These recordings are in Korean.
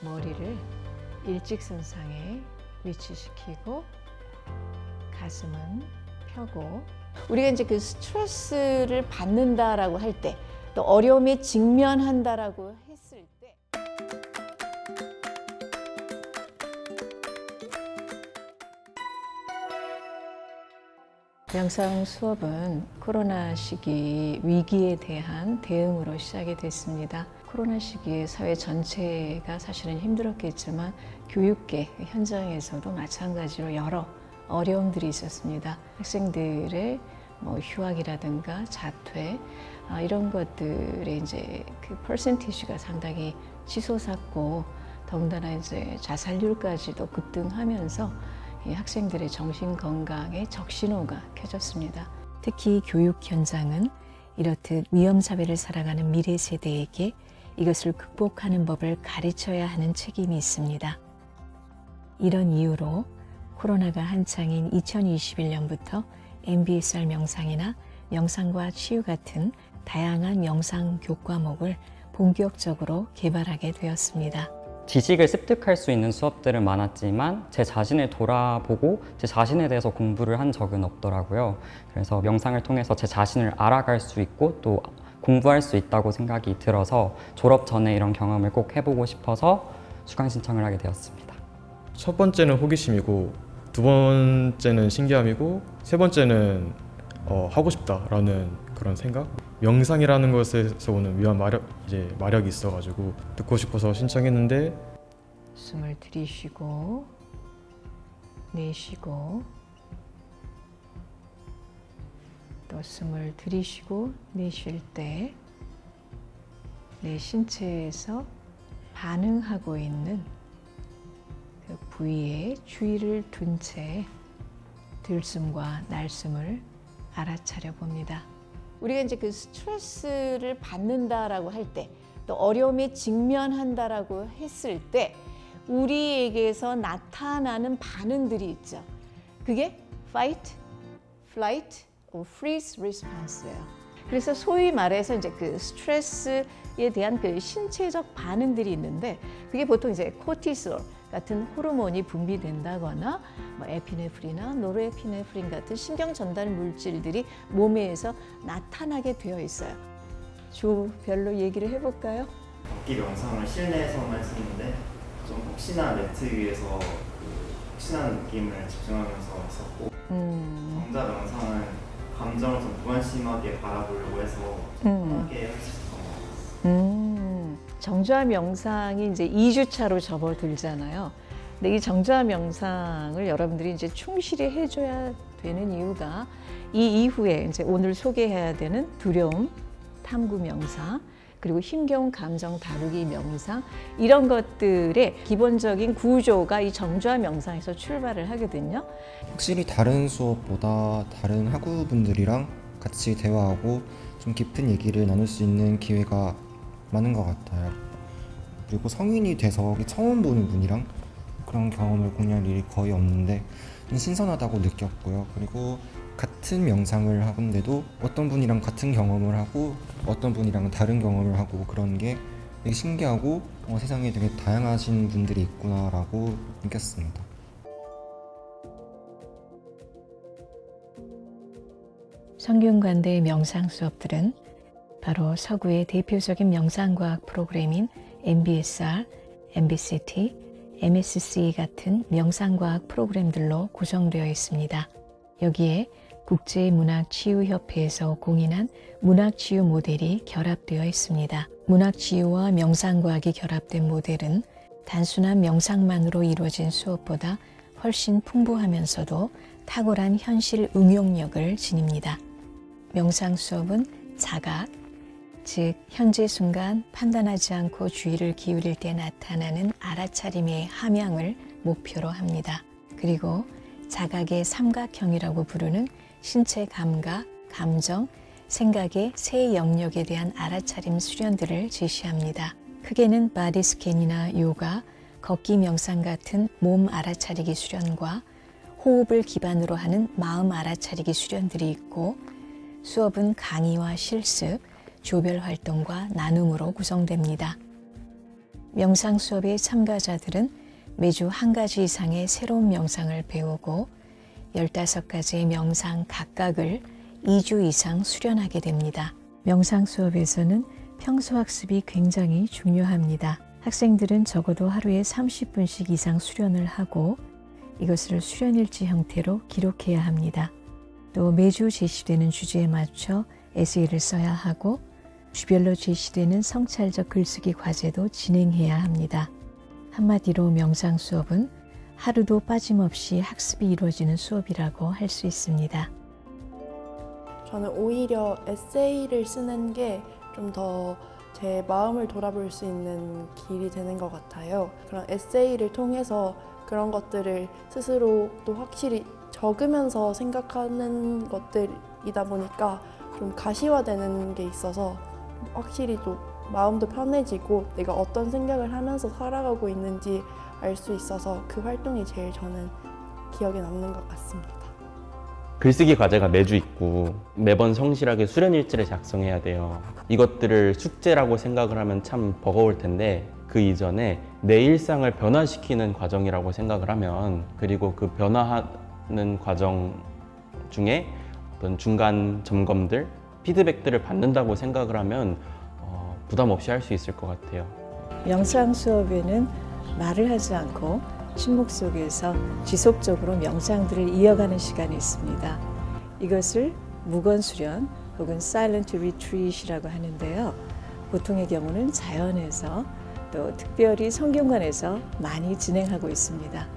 머리를 일직선상에 위치시키고 가슴은 펴고 우리가 이제 그 스트레스를 받는다라고 할 때 또 어려움에 직면한다라고 했을 때 명상 수업은 코로나 시기 위기에 대한 대응으로 시작이 됐습니다. 코로나 시기에 사회 전체가 사실은 힘들었겠지만 교육계 현장에서도 마찬가지로 여러 어려움들이 있었습니다. 학생들의 휴학이라든가 자퇴 이런 것들의 이제 그 퍼센티지가 상당히 치솟았고 더군다나 이제 자살률까지도 급등하면서 이 학생들의 정신 건강에 적신호가 켜졌습니다. 특히 교육 현장은 이렇듯 위험사회를 살아가는 미래 세대에게 이것을 극복하는 법을 가르쳐야 하는 책임이 있습니다. 이런 이유로 코로나가 한창인 2021년부터 MBSR 명상이나 명상과 치유 같은 다양한 명상 교과목을 본격적으로 개발하게 되었습니다. 지식을 습득할 수 있는 수업들은 많았지만 제 자신을 돌아보고 제 자신에 대해서 공부를 한 적은 없더라고요. 그래서 명상을 통해서 제 자신을 알아갈 수 있고 또 공부할 수 있다고 생각이 들어서 졸업 전에 이런 경험을 꼭 해보고 싶어서 수강 신청을 하게 되었습니다. 첫 번째는 호기심이고 두 번째는 신기함이고 세 번째는 하고 싶다라는 그런 생각? 명상이라는 것에서 오는 묘한 마력이 있어가지고 듣고 싶어서 신청했는데 숨을 들이쉬고 내쉬고 또 숨을 들이쉬고 내쉴 때 내 신체에서 반응하고 있는 그 부위에 주의를 둔 채 들숨과 날숨을 알아차려 봅니다. 우리가 이제 그 스트레스를 받는다라고 할 때 또 어려움에 직면한다라고 했을 때 우리에게서 나타나는 반응들이 있죠. 그게 fight, flight, or freeze response예요. 그래서 소위 말해서 이제 그 스트레스에 대한 그 신체적 반응들이 있는데 그게 보통 이제 코티솔 같은 호르몬이 분비된다거나 에피네프린이나 노르에피네프린 같은 신경 전달 물질들이 몸에서 나타나게 되어 있어요. 조별로 얘기를 해볼까요? 걷기 명상을 실내에서만 했었는데 좀 혹시나 매트 위에서 혹시나 느낌을 집중하면서 했었고 정자 명상은 감정을 좀 무관심하게 바라보려고 해서 편하게 할 수 있었던 것 같아요. 정좌 명상이 이제 2주차로 접어들잖아요. 근데 이 정좌 명상을 여러분들이 이제 충실히 해줘야 되는 이유가 이 이후에 이제 오늘 소개해야 되는 두려움, 탐구 명상, 그리고 힘겨운 감정 다루기 명상 이런 것들의 기본적인 구조가 이 정좌 명상에서 출발을 하거든요. 확실히 다른 수업보다 다른 학우분들이랑 같이 대화하고 좀 깊은 얘기를 나눌 수 있는 기회가 많은 것 같아요. 그리고 성인이 돼서 처음 보는 분이랑 그런 경험을 공유할 일이 거의 없는데 신선하다고 느꼈고요. 그리고 같은 명상을 하는데도 어떤 분이랑 같은 경험을 하고 어떤 분이랑 다른 경험을 하고 그런 게 되게 신기하고 세상에 되게 다양하신 분들이 있구나라고 느꼈습니다. 성균관대 명상 수업들은 바로 서구의 대표적인 명상과학 프로그램인 MBSR, MBCT, MSC 같은 명상과학 프로그램들로 구성되어 있습니다. 여기에 국제문학치유협회에서 공인한 문학치유 모델이 결합되어 있습니다. 문학치유와 명상과학이 결합된 모델은 단순한 명상만으로 이루어진 수업보다 훨씬 풍부하면서도 탁월한 현실 응용력을 지닙니다. 명상 수업은 자각, 즉 현재 순간 판단하지 않고 주의를 기울일 때 나타나는 알아차림의 함양을 목표로 합니다. 그리고 자각의 삼각형이라고 부르는 신체 감각, 감정, 생각의 세 영역에 대한 알아차림 수련들을 제시합니다. 크게는 바디 스캔이나 요가, 걷기 명상 같은 몸 알아차리기 수련과 호흡을 기반으로 하는 마음 알아차리기 수련들이 있고 수업은 강의와 실습, 조별 활동과 나눔으로 구성됩니다. 명상 수업의 참가자들은 매주 한 가지 이상의 새로운 명상을 배우고 15가지의 명상 각각을 2주 이상 수련하게 됩니다. 명상 수업에서는 평소 학습이 굉장히 중요합니다. 학생들은 적어도 하루에 30분씩 이상 수련을 하고 이것을 수련일지 형태로 기록해야 합니다. 또 매주 제시되는 주제에 맞춰 에세이를 써야 하고 주별로 제시되는 성찰적 글쓰기 과제도 진행해야 합니다. 한마디로 명상 수업은 하루도 빠짐없이 학습이 이루어지는 수업이라고 할 수 있습니다. 저는 오히려 에세이를 쓰는 게 좀 더 제 마음을 돌아볼 수 있는 길이 되는 것 같아요. 그런 에세이를 통해서 그런 것들을 스스로 또 확실히 적으면서 생각하는 것들이다 보니까 좀 가시화되는 게 있어서 확실히 또 마음도 편해지고 내가 어떤 생각을 하면서 살아가고 있는지 알 수 있어서 그 활동이 제일 저는 기억에 남는 것 같습니다. 글쓰기 과제가 매주 있고 매번 성실하게 수련 일지를 작성해야 돼요. 이것들을 숙제라고 생각을 하면 참 버거울 텐데 그 이전에 내 일상을 변화시키는 과정이라고 생각을 하면, 그리고 그 변화하는 과정 중에 어떤 중간 점검들, 피드백들을 받는다고 생각을 하면 부담 없이 할 수 있을 것 같아요. 명상 수업에는 말을 하지 않고 침묵 속에서 지속적으로 명상들을 이어가는 시간이 있습니다. 이것을 무건수련 혹은 사일런트 리트릿이라고 하는데요. 보통의 경우는 자연에서 또 특별히 성균관에서 많이 진행하고 있습니다.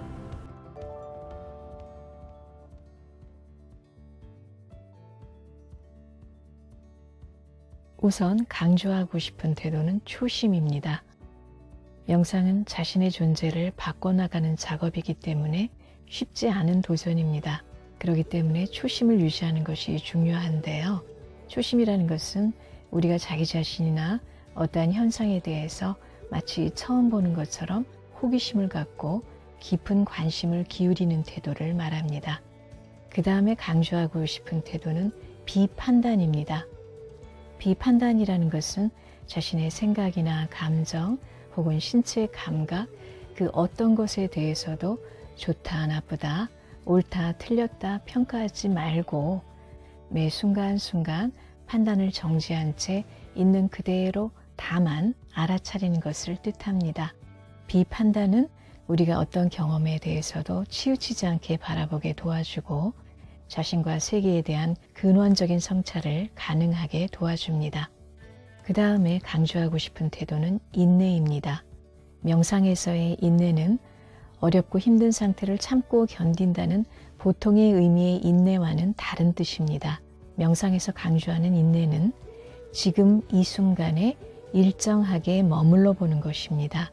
우선 강조하고 싶은 태도는 초심입니다. 명상은 자신의 존재를 바꿔나가는 작업이기 때문에 쉽지 않은 도전입니다. 그렇기 때문에 초심을 유지하는 것이 중요한데요. 초심이라는 것은 우리가 자기 자신이나 어떠한 현상에 대해서 마치 처음 보는 것처럼 호기심을 갖고 깊은 관심을 기울이는 태도를 말합니다. 그 다음에 강조하고 싶은 태도는 비판단입니다. 비판단이라는 것은 자신의 생각이나 감정 혹은 신체의 감각, 그 어떤 것에 대해서도 좋다, 나쁘다, 옳다, 틀렸다 평가하지 말고 매 순간순간 판단을 정지한 채 있는 그대로 다만 알아차리는 것을 뜻합니다. 비판단은 우리가 어떤 경험에 대해서도 치우치지 않게 바라보게 도와주고 자신과 세계에 대한 근원적인 성찰을 가능하게 도와줍니다. 그 다음에 강조하고 싶은 태도는 인내입니다. 명상에서의 인내는 어렵고 힘든 상태를 참고 견딘다는 보통의 의미의 인내와는 다른 뜻입니다. 명상에서 강조하는 인내는 지금 이 순간에 일정하게 머물러 보는 것입니다.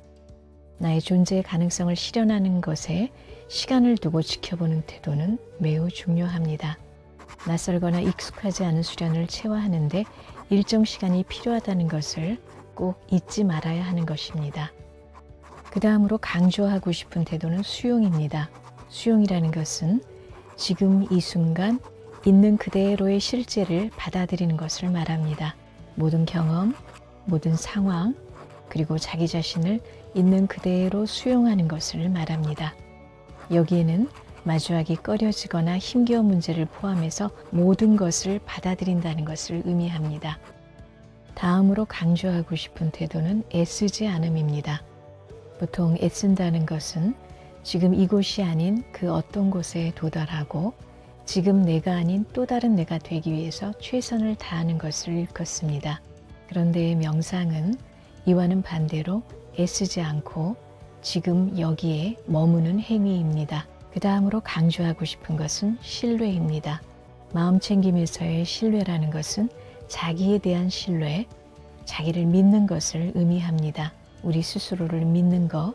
나의 존재의 가능성을 실현하는 것에 시간을 두고 지켜보는 태도는 매우 중요합니다. 낯설거나 익숙하지 않은 수련을 체화하는데 일정 시간이 필요하다는 것을 꼭 잊지 말아야 하는 것입니다. 그 다음으로 강조하고 싶은 태도는 수용입니다. 수용이라는 것은 지금 이 순간 있는 그대로의 실제를 받아들이는 것을 말합니다. 모든 경험, 모든 상황, 그리고 자기 자신을 있는 그대로 수용하는 것을 말합니다. 여기에는 마주하기 꺼려지거나 힘겨운 문제를 포함해서 모든 것을 받아들인다는 것을 의미합니다. 다음으로 강조하고 싶은 태도는 애쓰지 않음입니다. 보통 애쓴다는 것은 지금 이곳이 아닌 그 어떤 곳에 도달하고 지금 내가 아닌 또 다른 내가 되기 위해서 최선을 다하는 것을 일컫습니다. 그런데 명상은 이와는 반대로 애쓰지 않고 지금 여기에 머무는 행위입니다. 그 다음으로 강조하고 싶은 것은 신뢰입니다. 마음챙김에서의 신뢰라는 것은 자기에 대한 신뢰, 자기를 믿는 것을 의미합니다. 우리 스스로를 믿는 것,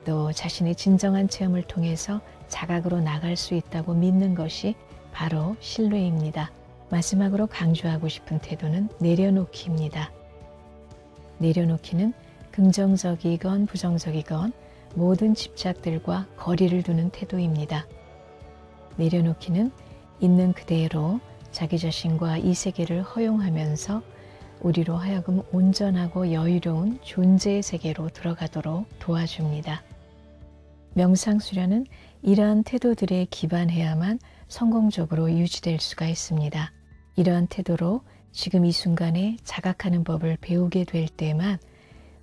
또 자신의 진정한 체험을 통해서 자각으로 나갈 수 있다고 믿는 것이 바로 신뢰입니다. 마지막으로 강조하고 싶은 태도는 내려놓기입니다. 내려놓기는 긍정적이건 부정적이건 모든 집착들과 거리를 두는 태도입니다. 내려놓기는 있는 그대로 자기 자신과 이 세계를 허용하면서 우리로 하여금 온전하고 여유로운 존재의 세계로 들어가도록 도와줍니다. 명상 수련은 이러한 태도들에 기반해야만 성공적으로 유지될 수가 있습니다. 이러한 태도로 지금 이 순간에 자각하는 법을 배우게 될 때만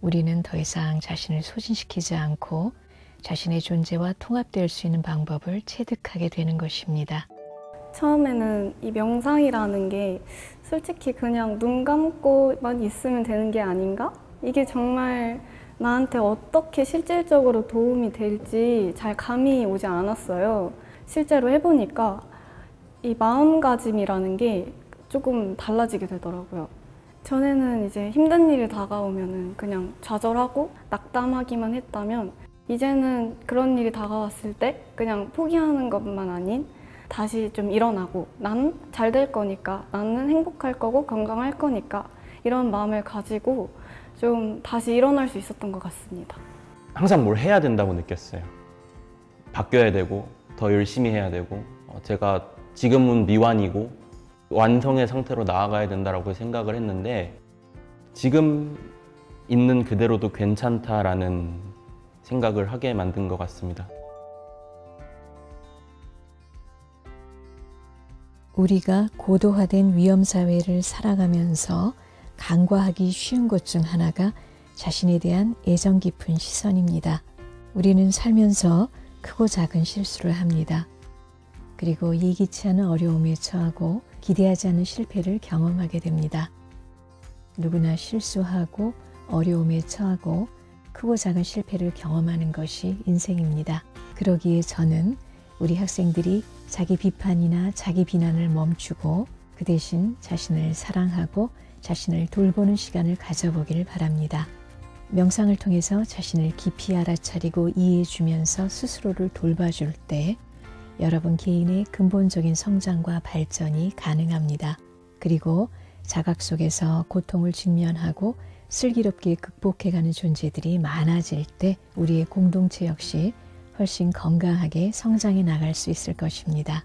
우리는 더 이상 자신을 소진시키지 않고 자신의 존재와 통합될 수 있는 방법을 체득하게 되는 것입니다. 처음에는 이 명상이라는 게 솔직히 그냥 눈 감고만 있으면 되는 게 아닌가? 이게 정말 나한테 어떻게 실질적으로 도움이 될지 잘 감이 오지 않았어요. 실제로 해보니까 이 마음가짐이라는 게 조금 달라지게 되더라고요. 전에는 이제 힘든 일이 다가오면은 그냥 좌절하고 낙담하기만 했다면 이제는 그런 일이 다가왔을 때 그냥 포기하는 것만 아닌 다시 좀 일어나고 나는 잘 될 거니까, 나는 행복할 거고 건강할 거니까 이런 마음을 가지고 좀 다시 일어날 수 있었던 것 같습니다. 항상 뭘 해야 된다고 느꼈어요. 바뀌어야 되고 더 열심히 해야 되고 제가 지금은 미완이고 완성의 상태로 나아가야 된다고 생각을 했는데 지금 있는 그대로도 괜찮다라는 생각을 하게 만든 것 같습니다. 우리가 고도화된 위험사회를 살아가면서 간과하기 쉬운 것 중 하나가 자신에 대한 애정 깊은 시선입니다. 우리는 살면서 크고 작은 실수를 합니다. 그리고 예기치 않은 어려움에 처하고 기대하지 않은 실패를 경험하게 됩니다. 누구나 실수하고 어려움에 처하고 크고 작은 실패를 경험하는 것이 인생입니다. 그러기에 저는 우리 학생들이 자기 비판이나 자기 비난을 멈추고 그 대신 자신을 사랑하고 자신을 돌보는 시간을 가져보기를 바랍니다. 명상을 통해서 자신을 깊이 알아차리고 이해해주면서 스스로를 돌봐줄 때 여러분 개인의 근본적인 성장과 발전이 가능합니다. 그리고 자각 속에서 고통을 직면하고 슬기롭게 극복해가는 존재들이 많아질 때 우리의 공동체 역시 훨씬 건강하게 성장해 나갈 수 있을 것입니다.